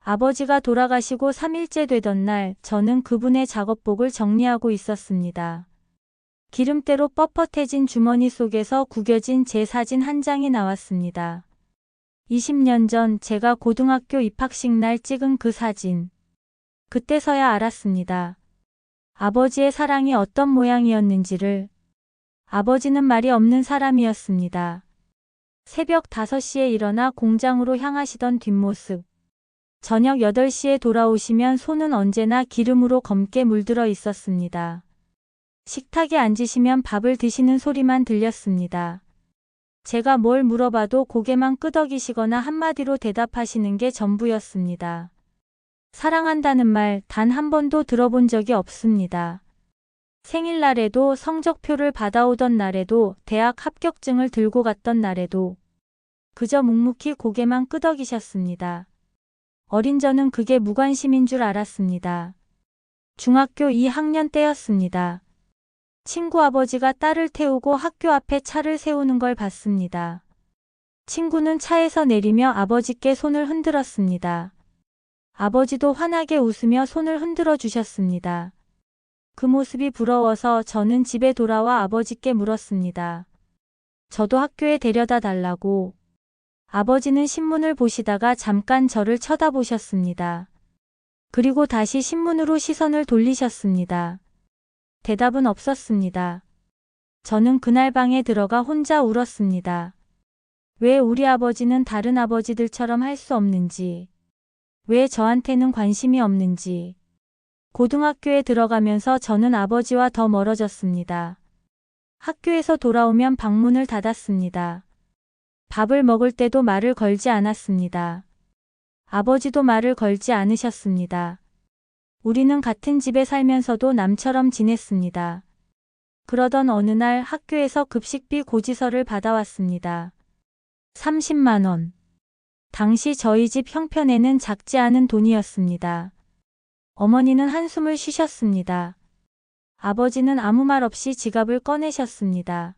아버지가 돌아가시고 3일째 되던 날 저는 그분의 작업복을 정리하고 있었습니다. 기름때로 뻣뻣해진 주머니 속에서 구겨진 제 사진 한 장이 나왔습니다. 20년 전 제가 고등학교 입학식 날 찍은 그 사진. 그때서야 알았습니다. 아버지의 사랑이 어떤 모양이었는지를. 아버지는 말이 없는 사람이었습니다. 새벽 5시에 일어나 공장으로 향하시던 뒷모습. 저녁 8시에 돌아오시면 손은 언제나 기름으로 검게 물들어 있었습니다. 식탁에 앉으시면 밥을 드시는 소리만 들렸습니다. 제가 뭘 물어봐도 고개만 끄덕이시거나 한마디로 대답하시는 게 전부였습니다. 사랑한다는 말 단 한 번도 들어본 적이 없습니다. 생일날에도 성적표를 받아오던 날에도 대학 합격증을 들고 갔던 날에도 그저 묵묵히 고개만 끄덕이셨습니다. 어린 저는 그게 무관심인 줄 알았습니다. 중학교 2학년 때였습니다. 친구 아버지가 딸을 태우고 학교 앞에 차를 세우는 걸 봤습니다. 친구는 차에서 내리며 아버지께 손을 흔들었습니다. 아버지도 환하게 웃으며 손을 흔들어 주셨습니다. 그 모습이 부러워서 저는 집에 돌아와 아버지께 물었습니다. 저도 학교에 데려다 달라고. 아버지는 신문을 보시다가 잠깐 저를 쳐다보셨습니다. 그리고 다시 신문으로 시선을 돌리셨습니다. 대답은 없었습니다. 저는 그날 방에 들어가 혼자 울었습니다. 왜 우리 아버지는 다른 아버지들처럼 할 수 없는지, 왜 저한테는 관심이 없는지. 고등학교에 들어가면서 저는 아버지와 더 멀어졌습니다. 학교에서 돌아오면 방문을 닫았습니다. 밥을 먹을 때도 말을 걸지 않았습니다. 아버지도 말을 걸지 않으셨습니다. 우리는 같은 집에 살면서도 남처럼 지냈습니다. 그러던 어느 날 학교에서 급식비 고지서를 받아왔습니다. 30만 원. 당시 저희 집 형편에는 작지 않은 돈이었습니다. 어머니는 한숨을 쉬셨습니다. 아버지는 아무 말 없이 지갑을 꺼내셨습니다.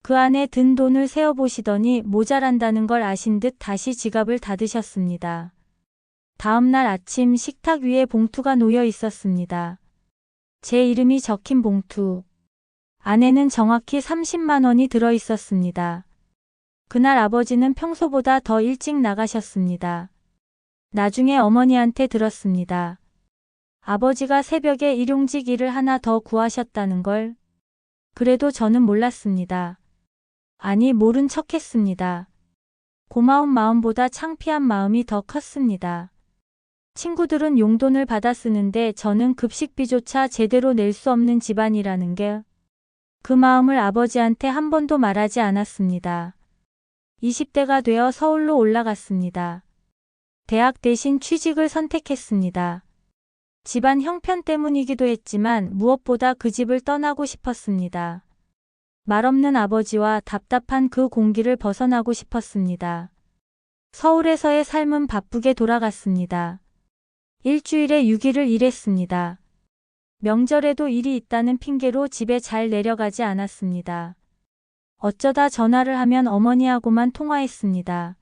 그 안에 든 돈을 세어보시더니 모자란다는 걸 아신 듯 다시 지갑을 닫으셨습니다. 다음 날 아침 식탁 위에 봉투가 놓여 있었습니다. 제 이름이 적힌 봉투. 안에는 정확히 30만 원이 들어 있었습니다. 그날 아버지는 평소보다 더 일찍 나가셨습니다. 나중에 어머니한테 들었습니다. 아버지가 새벽에 일용직 일을 하나 더 구하셨다는 걸. 그래도 저는 몰랐습니다. 아니, 모른 척했습니다. 고마운 마음보다 창피한 마음이 더 컸습니다. 친구들은 용돈을 받아 쓰는데 저는 급식비조차 제대로 낼 수 없는 집안이라는 게, 그 마음을 아버지한테 한 번도 말하지 않았습니다. 20대가 되어 서울로 올라갔습니다. 대학 대신 취직을 선택했습니다. 집안 형편 때문이기도 했지만 무엇보다 그 집을 떠나고 싶었습니다. 말없는 아버지와 답답한 그 공기를 벗어나고 싶었습니다. 서울에서의 삶은 바쁘게 돌아갔습니다. 일주일에 6일을 일했습니다. 명절에도 일이 있다는 핑계로 집에 잘 내려가지 않았습니다. 어쩌다 전화를 하면 어머니하고만 통화했습니다.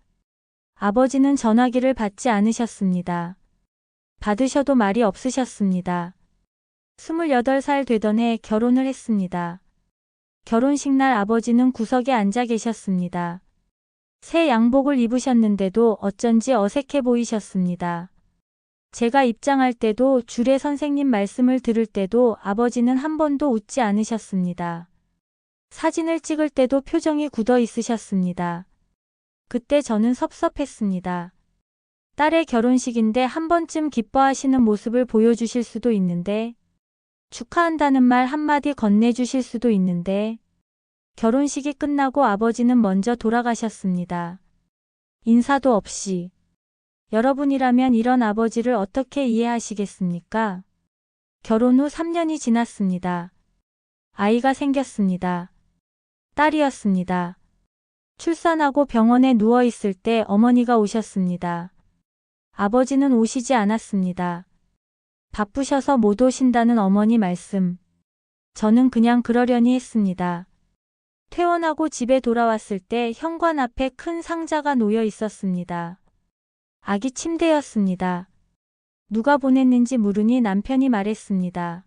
아버지는 전화기를 받지 않으셨습니다. 받으셔도 말이 없으셨습니다. 28살 되던 해 결혼을 했습니다. 결혼식 날 아버지는 구석에 앉아 계셨습니다. 새 양복을 입으셨는데도 어쩐지 어색해 보이셨습니다. 제가 입장할 때도 주례 선생님 말씀을 들을 때도 아버지는 한 번도 웃지 않으셨습니다. 사진을 찍을 때도 표정이 굳어 있으셨습니다. 그때 저는 섭섭했습니다. 딸의 결혼식인데 한 번쯤 기뻐하시는 모습을 보여주실 수도 있는데, 축하한다는 말 한마디 건네주실 수도 있는데, 결혼식이 끝나고 아버지는 먼저 돌아가셨습니다. 인사도 없이. 여러분이라면 이런 아버지를 어떻게 이해하시겠습니까? 결혼 후 3년이 지났습니다. 아이가 생겼습니다. 딸이었습니다. 출산하고 병원에 누워있을 때 어머니가 오셨습니다. 아버지는 오시지 않았습니다. 바쁘셔서 못 오신다는 어머니 말씀. 저는 그냥 그러려니 했습니다. 퇴원하고 집에 돌아왔을 때 현관 앞에 큰 상자가 놓여 있었습니다. 아기 침대였습니다. 누가 보냈는지 물으니 남편이 말했습니다.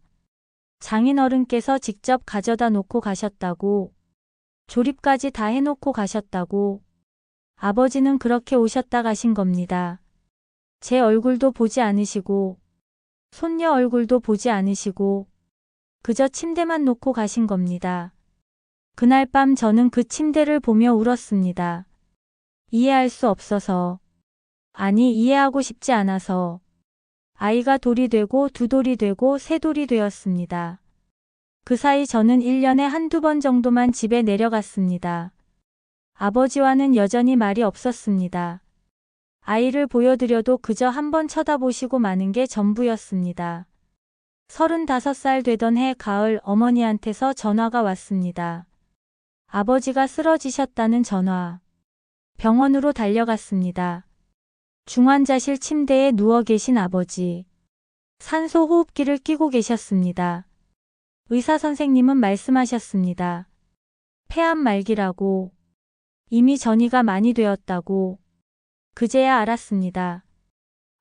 장인어른께서 직접 가져다 놓고 가셨다고. 조립까지 다 해놓고 가셨다고. 아버지는 그렇게 오셨다 가신 겁니다. 제 얼굴도 보지 않으시고 손녀 얼굴도 보지 않으시고 그저 침대만 놓고 가신 겁니다. 그날 밤 저는 그 침대를 보며 울었습니다. 이해할 수 없어서. 아니, 이해하고 싶지 않아서. 아이가 돌이 되고 두 돌이 되고 세 돌이 되었습니다. 그 사이 저는 1년에 한두 번 정도만 집에 내려갔습니다. 아버지와는 여전히 말이 없었습니다. 아이를 보여드려도 그저 한번 쳐다보시고 마는 게 전부였습니다. 35살 되던 해 가을 어머니한테서 전화가 왔습니다. 아버지가 쓰러지셨다는 전화. 병원으로 달려갔습니다. 중환자실 침대에 누워 계신 아버지. 산소 호흡기를 끼고 계셨습니다. 의사 선생님은 말씀하셨습니다. 폐암 말기라고. 이미 전이가 많이 되었다고. 그제야 알았습니다.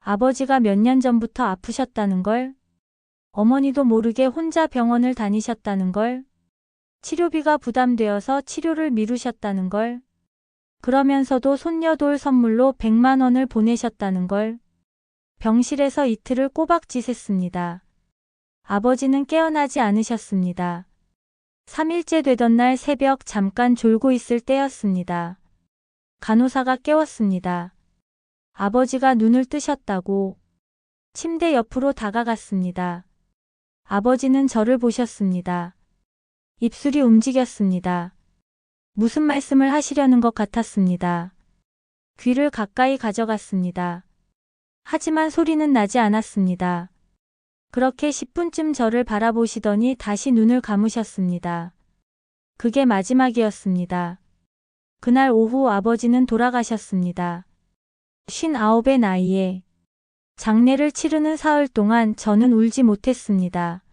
아버지가 몇 년 전부터 아프셨다는 걸. 어머니도 모르게 혼자 병원을 다니셨다는 걸. 치료비가 부담되어서 치료를 미루셨다는 걸. 그러면서도 손녀 돌 선물로 100만 원을 보내셨다는 걸. 병실에서 이틀을 꼬박지샜습니다. 아버지는 깨어나지 않으셨습니다. 3일째 되던 날 새벽 잠깐 졸고 있을 때였습니다. 간호사가 깨웠습니다. 아버지가 눈을 뜨셨다고. 침대 옆으로 다가갔습니다. 아버지는 저를 보셨습니다. 입술이 움직였습니다. 무슨 말씀을 하시려는 것 같았습니다. 귀를 가까이 가져갔습니다. 하지만 소리는 나지 않았습니다. 그렇게 10분쯤 저를 바라보시더니 다시 눈을 감으셨습니다. 그게 마지막이었습니다. 그날 오후 아버지는 돌아가셨습니다. 59의 나이에. 장례를 치르는 사흘 동안 저는 울지 못했습니다.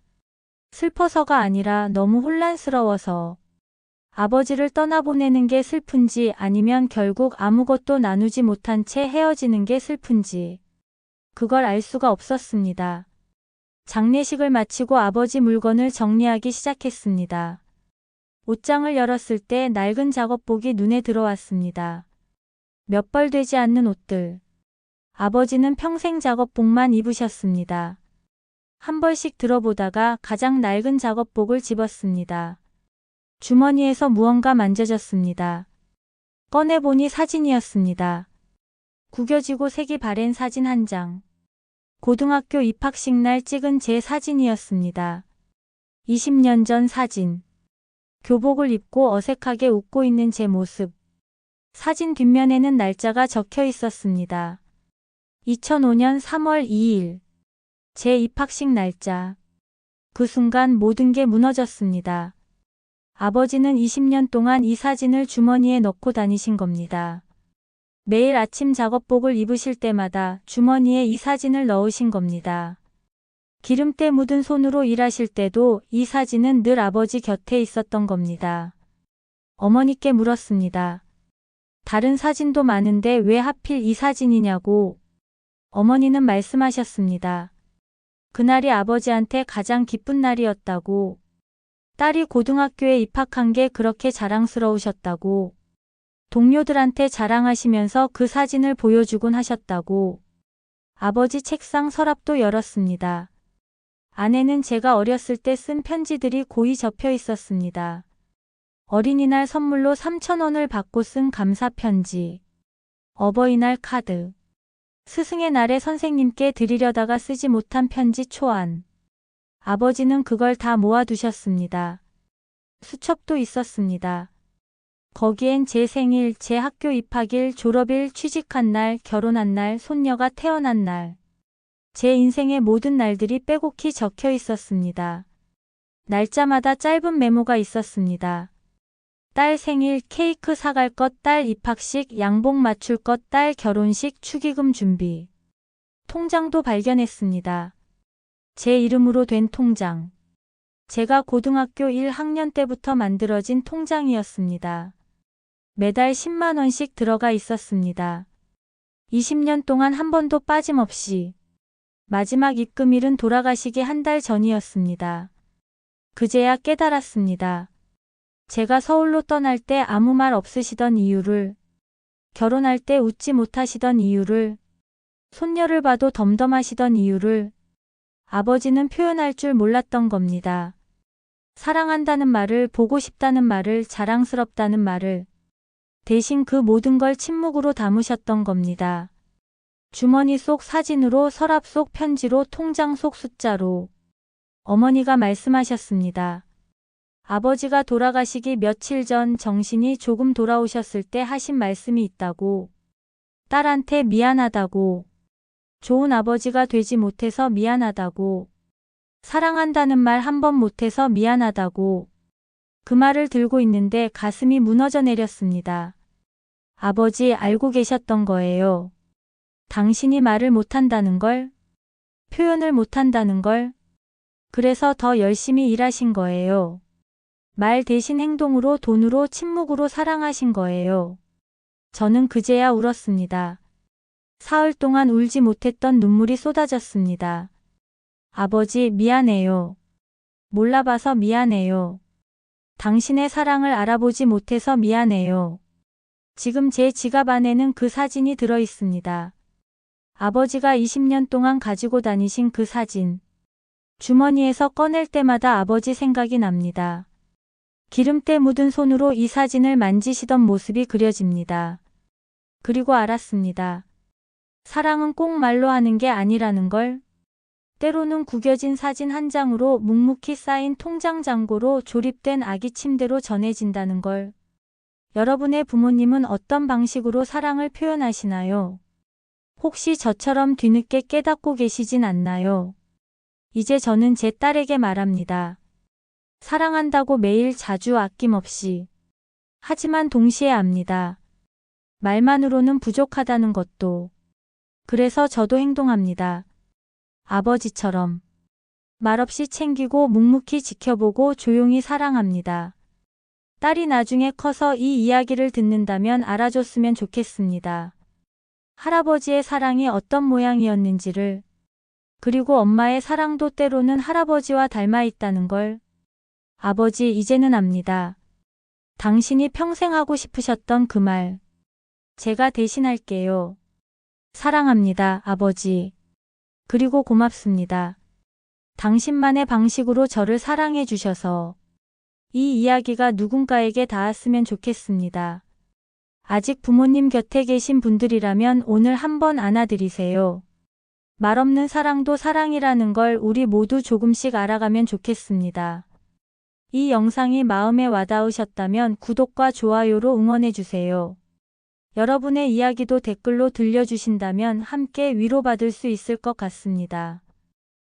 슬퍼서가 아니라 너무 혼란스러워서. 아버지를 떠나보내는 게 슬픈지 아니면 결국 아무것도 나누지 못한 채 헤어지는 게 슬픈지 그걸 알 수가 없었습니다. 장례식을 마치고 아버지 물건을 정리하기 시작했습니다. 옷장을 열었을 때 낡은 작업복이 눈에 들어왔습니다. 몇 벌 되지 않는 옷들. 아버지는 평생 작업복만 입으셨습니다. 한 벌씩 들어보다가 가장 낡은 작업복을 집었습니다. 주머니에서 무언가 만져졌습니다. 꺼내보니 사진이었습니다. 구겨지고 색이 바랜 사진 한 장. 고등학교 입학식 날 찍은 제 사진이었습니다. 20년 전 사진. 교복을 입고 어색하게 웃고 있는 제 모습. 사진 뒷면에는 날짜가 적혀 있었습니다. 2005년 3월 2일. 제 입학식 날짜. 그 순간 모든 게 무너졌습니다. 아버지는 20년 동안 이 사진을 주머니에 넣고 다니신 겁니다. 매일 아침 작업복을 입으실 때마다 주머니에 이 사진을 넣으신 겁니다. 기름때 묻은 손으로 일하실 때도 이 사진은 늘 아버지 곁에 있었던 겁니다. 어머니께 물었습니다. 다른 사진도 많은데 왜 하필 이 사진이냐고. 어머니는 말씀하셨습니다. 그날이 아버지한테 가장 기쁜 날이었다고. 딸이 고등학교에 입학한 게 그렇게 자랑스러우셨다고. 동료들한테 자랑하시면서 그 사진을 보여주곤 하셨다고. 아버지 책상 서랍도 열었습니다. 안에는 제가 어렸을 때 쓴 편지들이 고이 접혀 있었습니다. 어린이날 선물로 3,000원을 받고 쓴 감사 편지. 어버이날 카드. 스승의 날에 선생님께 드리려다가 쓰지 못한 편지 초안. 아버지는 그걸 다 모아두셨습니다. 수첩도 있었습니다. 거기엔 제 생일, 제 학교 입학일, 졸업일, 취직한 날, 결혼한 날, 손녀가 태어난 날. 제 인생의 모든 날들이 빼곡히 적혀 있었습니다. 날짜마다 짧은 메모가 있었습니다. 딸 생일, 케이크 사갈 것, 딸 입학식, 양복 맞출 것, 딸 결혼식, 축의금 준비. 통장도 발견했습니다. 제 이름으로 된 통장. 제가 고등학교 1학년 때부터 만들어진 통장이었습니다. 매달 10만 원씩 들어가 있었습니다. 20년 동안 한 번도 빠짐없이. 마지막 입금일은 돌아가시기 한 달 전이었습니다. 그제야 깨달았습니다. 제가 서울로 떠날 때 아무 말 없으시던 이유를, 결혼할 때 웃지 못하시던 이유를, 손녀를 봐도 덤덤하시던 이유를 아버지는 표현할 줄 몰랐던 겁니다. 사랑한다는 말을, 보고 싶다는 말을, 자랑스럽다는 말을, 대신 그 모든 걸 침묵으로 담으셨던 겁니다. 주머니 속 사진으로, 서랍 속 편지로, 통장 속 숫자로. 어머니가 말씀하셨습니다. 아버지가 돌아가시기 며칠 전 정신이 조금 돌아오셨을 때 하신 말씀이 있다고. 딸한테 미안하다고. 좋은 아버지가 되지 못해서 미안하다고. 사랑한다는 말 한 번 못해서 미안하다고. 그 말을 들고 있는데 가슴이 무너져 내렸습니다. 아버지 알고 계셨던 거예요. 당신이 말을 못한다는 걸, 표현을 못한다는 걸. 그래서 더 열심히 일하신 거예요. 말 대신 행동으로, 돈으로, 침묵으로 사랑하신 거예요. 저는 그제야 울었습니다. 사흘 동안 울지 못했던 눈물이 쏟아졌습니다. 아버지 미안해요. 몰라봐서 미안해요. 당신의 사랑을 알아보지 못해서 미안해요. 지금 제 지갑 안에는 그 사진이 들어 있습니다. 아버지가 20년 동안 가지고 다니신 그 사진. 주머니에서 꺼낼 때마다 아버지 생각이 납니다. 기름때 묻은 손으로 이 사진을 만지시던 모습이 그려집니다. 그리고 알았습니다. 사랑은 꼭 말로 하는 게 아니라는 걸. 때로는 구겨진 사진 한 장으로, 묵묵히 쌓인 통장 잔고로, 조립된 아기 침대로 전해진다는 걸. 여러분의 부모님은 어떤 방식으로 사랑을 표현하시나요? 혹시 저처럼 뒤늦게 깨닫고 계시진 않나요? 이제 저는 제 딸에게 말합니다. 사랑한다고 매일 자주 아낌없이. 하지만 동시에 압니다. 말만으로는 부족하다는 것도. 그래서 저도 행동합니다. 아버지처럼. 말없이 챙기고 묵묵히 지켜보고 조용히 사랑합니다. 딸이 나중에 커서 이 이야기를 듣는다면 알아줬으면 좋겠습니다. 할아버지의 사랑이 어떤 모양이었는지를, 그리고 엄마의 사랑도 때로는 할아버지와 닮아 있다는 걸. 아버지 이제는 압니다. 당신이 평생 하고 싶으셨던 그 말. 제가 대신할게요. 사랑합니다, 아버지. 그리고 고맙습니다. 당신만의 방식으로 저를 사랑해 주셔서. 이 이야기가 누군가에게 닿았으면 좋겠습니다. 아직 부모님 곁에 계신 분들이라면 오늘 한번 안아드리세요. 말없는 사랑도 사랑이라는 걸 우리 모두 조금씩 알아가면 좋겠습니다. 이 영상이 마음에 와닿으셨다면 구독과 좋아요로 응원해주세요. 여러분의 이야기도 댓글로 들려주신다면 함께 위로받을 수 있을 것 같습니다.